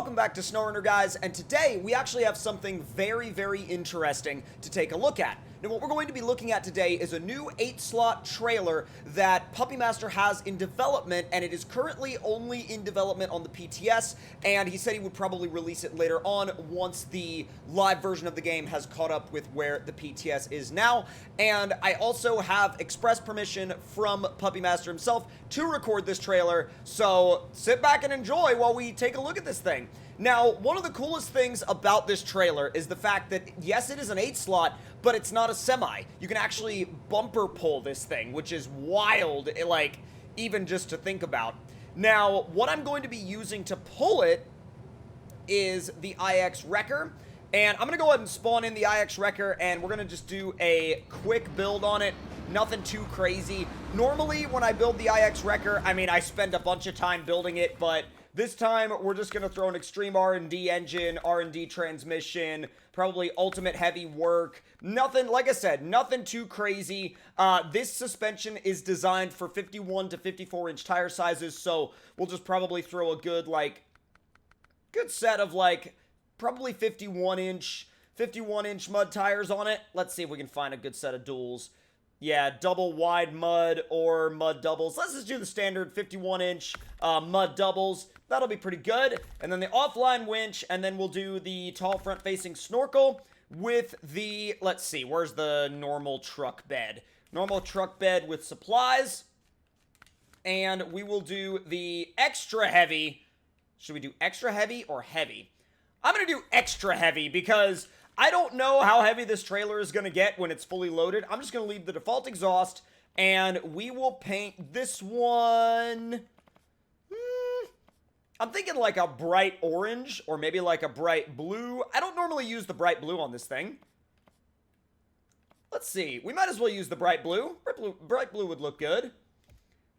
Welcome back to SnowRunner, guys, and today we actually have something very, very interesting to take a look at. Now, what we're going to be looking at today is a new 8-slot trailer that PuppyMaster has in development, and it is currently only in development on the PTS, and he said he would probably release it later on once the live version of the game has caught up with where the PTS is now. And I also have express permission from PuppyMaster himself to record this trailer, so sit back and enjoy while we take a look at this thing. Now, one of the coolest things about this trailer is the fact that, yes, it is an 8-slot, but it's not a semi. You can actually bumper pull this thing, which is wild, like, even just to think about. Now, what I'm going to be using to pull it is the IX Wrecker, and I'm going to go ahead and spawn in the IX Wrecker, and we're going to just do a quick build on it. Nothing too crazy. Normally, when I build the IX Wrecker, I mean, I spend a bunch of time building it, but this time, we're just going to throw an extreme R&D engine, R&D transmission, probably ultimate heavy work. Nothing, like I said, nothing too crazy. This suspension is designed for 51 to 54-inch tire sizes, so we'll just probably throw a good set of, probably 51-inch mud tires on it. Let's see if we can find a good set of duals. Yeah, double wide mud or mud doubles. Let's just do the standard 51-inch mud doubles. That'll be pretty good. And then the offline winch, and then we'll do the tall front-facing snorkel with the, let's see, where's the normal truck bed? Normal truck bed with supplies. And we will do the extra heavy. Should we do extra heavy or heavy? I'm going to do extra heavy because I don't know how heavy this trailer is going to get when it's fully loaded. I'm just going to leave the default exhaust, and we will paint this one. I'm thinking like a bright orange, or maybe like a bright blue. I don't normally use the bright blue on this thing. Let's see. We might as well use the bright blue. Bright blue would look good.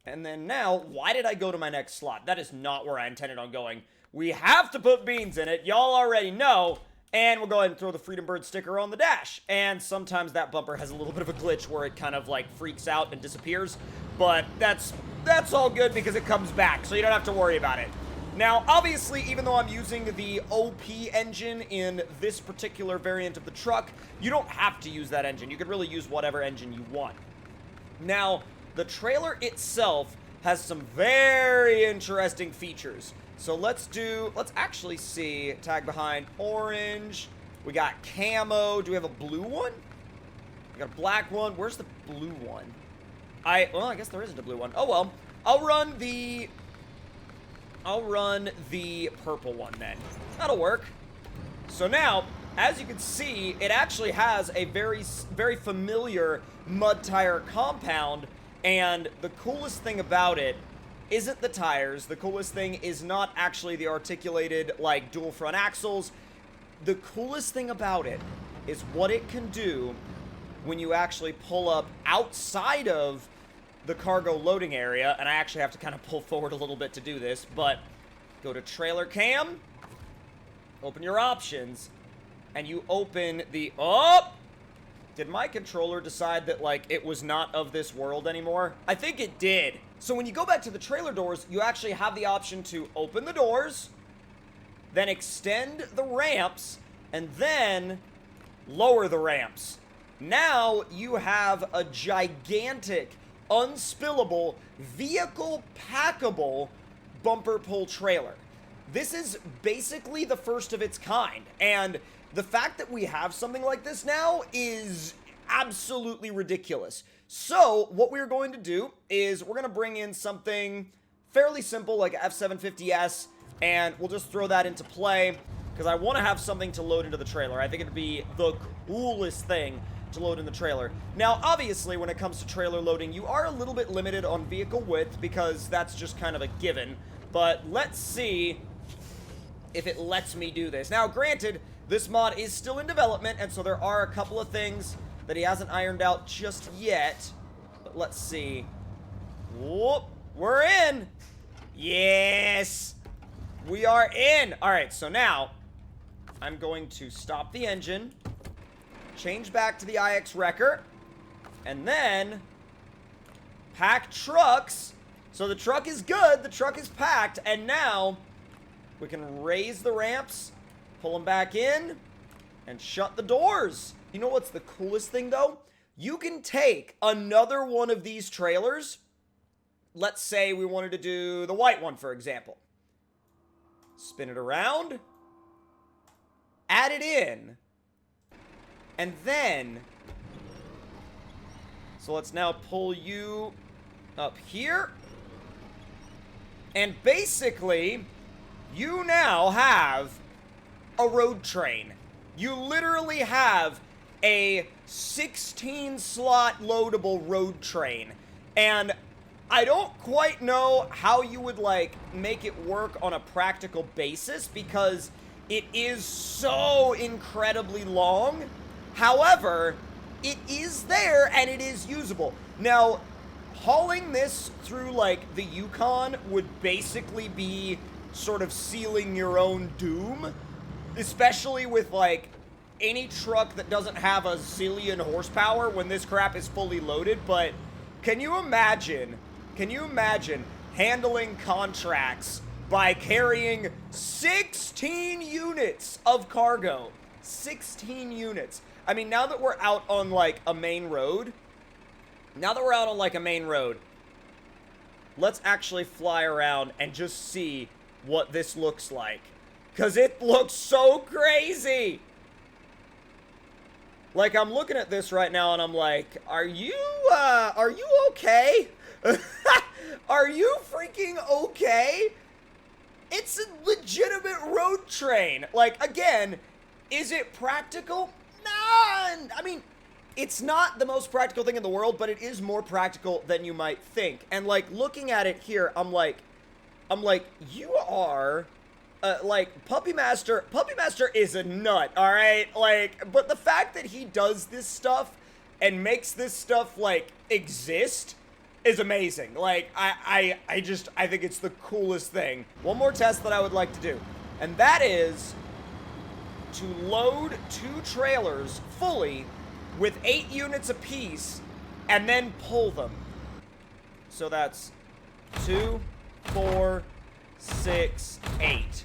And then now, why did I go to my next slot? That is not where I intended on going. We have to put beans in it. Y'all already know. And we'll go ahead and throw the Freedom Bird sticker on the dash. And sometimes that bumper has a little bit of a glitch where it kind of like freaks out and disappears. But that's all good because it comes back, so you don't have to worry about it. Now, obviously, even though I'm using the OP engine in this particular variant of the truck, you don't have to use that engine. You can really use whatever engine you want. Now, the trailer itself has some very interesting features. So let's actually see, tag behind orange, we got camo, do we have a blue one? We got a black one, where's the blue one? Well, I guess there isn't a blue one. Oh well, I'll run the purple one then. That'll work. So now, as you can see, it actually has a very, very familiar mud tire compound, and the coolest thing about it isn't the tires. The coolest thing is not actually the articulated, like, dual front axles. The coolest thing about it is what it can do when you actually pull up outside of the cargo loading area, and I actually have to kind of pull forward a little bit to do this, but go to trailer cam, open your options, and you open the, oh! Did my controller decide that, like, it was not of this world anymore? I think it did. So when you go back to the trailer doors, you actually have the option to open the doors, then extend the ramps, and then lower the ramps. Now you have a gigantic, unspillable, vehicle-packable bumper pull trailer. This is basically the first of its kind, and the fact that we have something like this now is absolutely ridiculous. So, what we're going to do is we're going to bring in something fairly simple like F750S, and we'll just throw that into play, because I want to have something to load into the trailer. I think it'd be the coolest thing to load in the trailer. Now, obviously, when it comes to trailer loading, you are a little bit limited on vehicle width, because that's just kind of a given. But let's see if it lets me do this. Now, granted, this mod is still in development, and so there are a couple of things that he hasn't ironed out just yet. But let's see. Whoop, we're in! Yes! We are in! Alright, so now, I'm going to stop the engine, change back to the IX Wrecker, and then pack trucks. So the truck is good, the truck is packed, and now We can raise the ramps, pull them back in, and shut the doors. You know what's the coolest thing, though? You can take another one of these trailers. Let's say we wanted to do the white one, for example. Spin it around. Add it in. And then... So let's now pull you up here. And basically, you now have a road train. You literally have a 16-slot loadable road train. And I don't quite know how you would, like, make it work on a practical basis because it is so incredibly long. However, it is there and it is usable. Now, hauling this through, like, the Yukon would basically be sort of sealing your own doom. Especially with, like, any truck that doesn't have a zillion horsepower when this crap is fully loaded. But can you imagine handling contracts by carrying 16 units of cargo? 16 units. I mean, now that we're out on, like, a main road, let's actually fly around and just see what this looks like. Because it looks so crazy! Like, I'm looking at this right now and I'm like, are you okay? Are you freaking okay? It's a legitimate road train. Like, again, is it practical? Nah, I mean, it's not the most practical thing in the world, but it is more practical than you might think. And, like, looking at it here, I'm like, you are... like, PuppyMaster is a nut, alright? Like, but the fact that he does this stuff and makes this stuff, like, exist is amazing. Like, I think it's the coolest thing. One more test that I would like to do, and that is to load 2 trailers fully with 8 units apiece and then pull them. So that's 2, 4, 6, 8.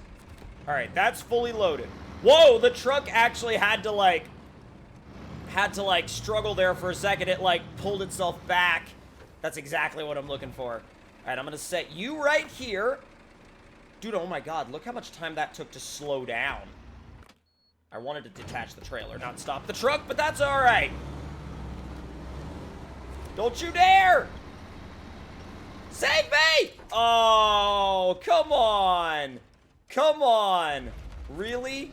Alright, that's fully loaded. Whoa, the truck actually had to, like, struggle there for a second. It, like, pulled itself back. That's exactly what I'm looking for. Alright, I'm gonna set you right here. Dude, oh my god, look how much time that took to slow down. I wanted to detach the trailer, not stop the truck, but that's alright. Don't you dare! Save me! Oh, come on. Come on. Really?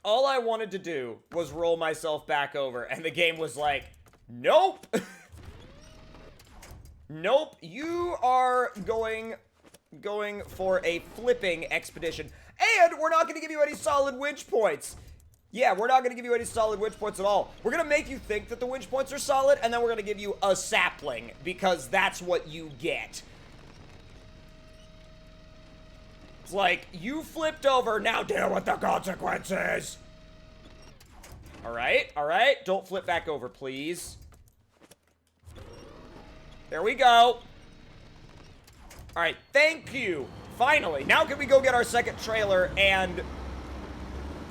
All I wanted to do was roll myself back over, and the game was like, nope. Nope, you are going for a flipping expedition. And we're not going to give you any solid winch points. Yeah, we're not going to give you any solid winch points at all. We're going to make you think that the winch points are solid, and then we're going to give you a sapling, because that's what you get. It's like, you flipped over, now deal with the consequences. Alright, alright. Don't flip back over, please. There we go. Alright, thank you. Finally. Now can we go get our second trailer and,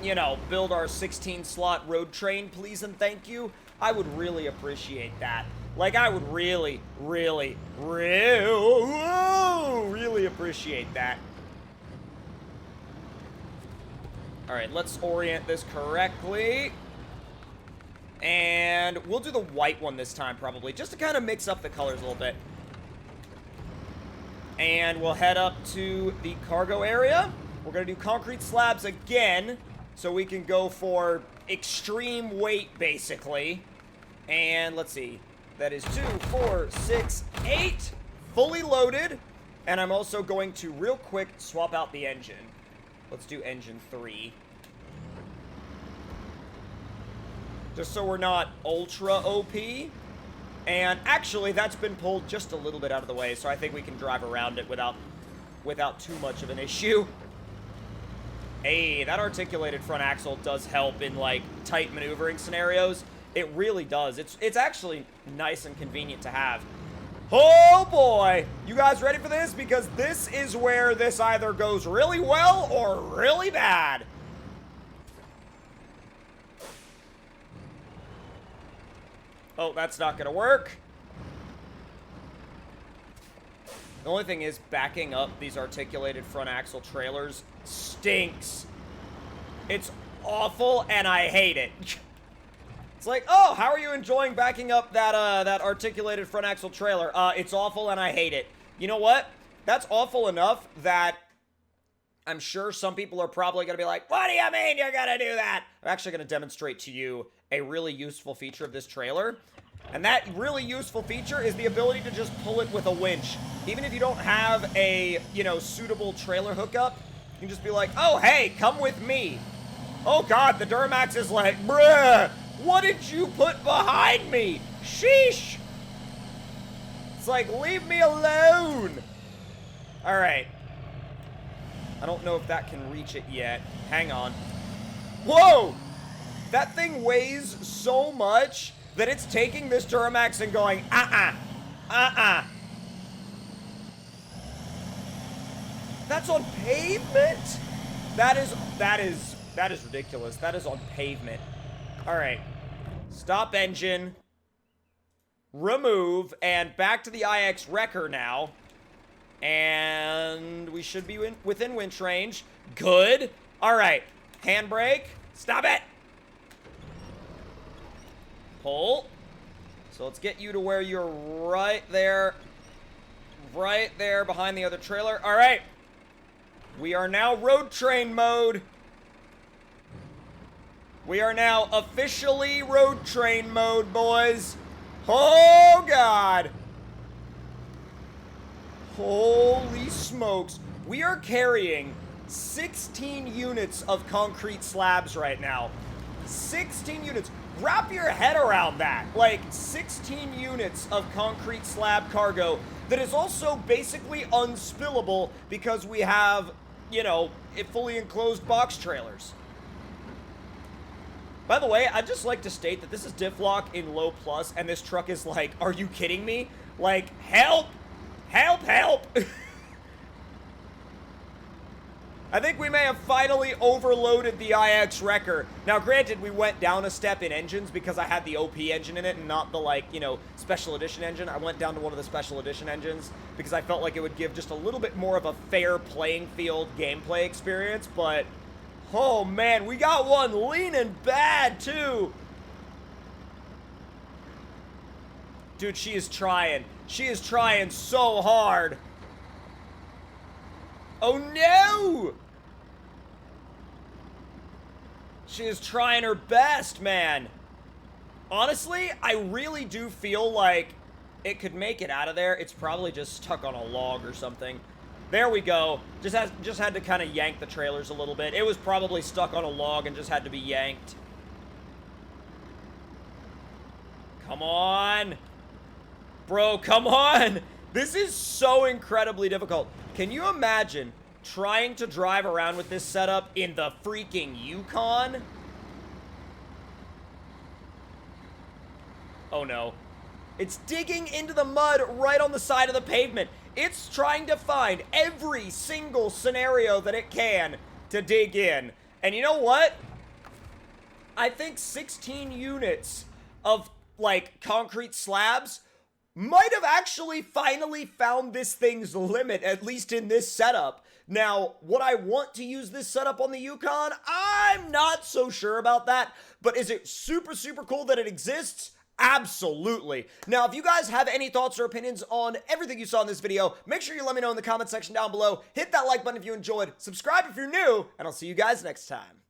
you know, build our 16-slot road train, please and thank you? I would really appreciate that. Like, I would really appreciate that. Alright, let's orient this correctly. And we'll do the white one this time, probably, just to kind of mix up the colors a little bit. And we'll head up to the cargo area. We're going to do concrete slabs again, so we can go for extreme weight, basically. And let's see. That is 2, 4, 6, 8. Fully loaded. And I'm also going to, real quick, swap out the engine. Let's do engine 3. Just so we're not ultra OP. And actually, that's been pulled just a little bit out of the way, so I think we can drive around it without too much of an issue. Hey, that articulated front axle does help in, like, tight maneuvering scenarios. It really does. It's actually nice and convenient to have. Oh boy, you guys ready for this? Because this is where this either goes really well or really bad. Oh, that's not gonna work. The only thing is, backing up these articulated front axle trailers stinks. It's awful, and I hate it. It's like, oh, how are you enjoying backing up that articulated front axle trailer? It's awful and I hate it. You know what? That's awful enough that I'm sure some people are probably going to be like, what do you mean you're going to do that? I'm actually going to demonstrate to you a really useful feature of this trailer. And that really useful feature is the ability to just pull it with a winch. Even if you don't have a, you know, suitable trailer hookup, you can just be like, oh, hey, come with me. Oh, God, the Duramax is like, bruh. What did you put behind me? Sheesh! It's like, leave me alone! Alright. I don't know if that can reach it yet. Hang on. Whoa! That thing weighs so much that it's taking this Duramax and going, That's on pavement? That is ridiculous. That is on pavement. Alright. Stop engine. Remove. And back to the IX Wrecker now. And we should be within winch range. Good. Alright. Handbrake. Stop it. Pull. So let's get you to where you're right there. Right there behind the other trailer. Alright. We are now road train mode. We are now officially road train mode, boys. Oh, God. Holy smokes. We are carrying 16 units of concrete slabs right now. 16 units. Wrap your head around that. Like, 16 units of concrete slab cargo that is also basically unspillable because we have, you know, fully enclosed box trailers. By the way, I'd just like to state that this is diff lock in low plus, and this truck is like, are you kidding me? Like, help! Help, help! I think we may have finally overloaded the IX Wrecker. Now, granted, we went down a step in engines because I had the OP engine in it and not the, like, you know, special edition engine. I went down to one of the special edition engines because I felt like it would give just a little bit more of a fair playing field gameplay experience, but... oh, man, we got one leaning bad, too. Dude, she is trying. She is trying so hard. Oh, no! She is trying her best, man. Honestly, I really do feel like it could make it out of there. It's probably just stuck on a log or something. There we go. Just had to kind of yank the trailers a little bit. It was probably stuck on a log and just had to be yanked. Come on. Bro, come on. This is so incredibly difficult. Can you imagine trying to drive around with this setup in the freaking Yukon? Oh no. It's digging into the mud right on the side of the pavement. It's trying to find every single scenario that it can to dig in. And you know what? I think 16 units of, like, concrete slabs might have actually finally found this thing's limit, at least in this setup. Now, would I want to use this setup on the Yukon? I'm not so sure about that. But is it super, super cool that it exists? Absolutely. Now, if you guys have any thoughts or opinions on everything you saw in this video, make sure you let me know in the comment section down below. Hit that like button if you enjoyed, subscribe if you're new, and I'll see you guys next time.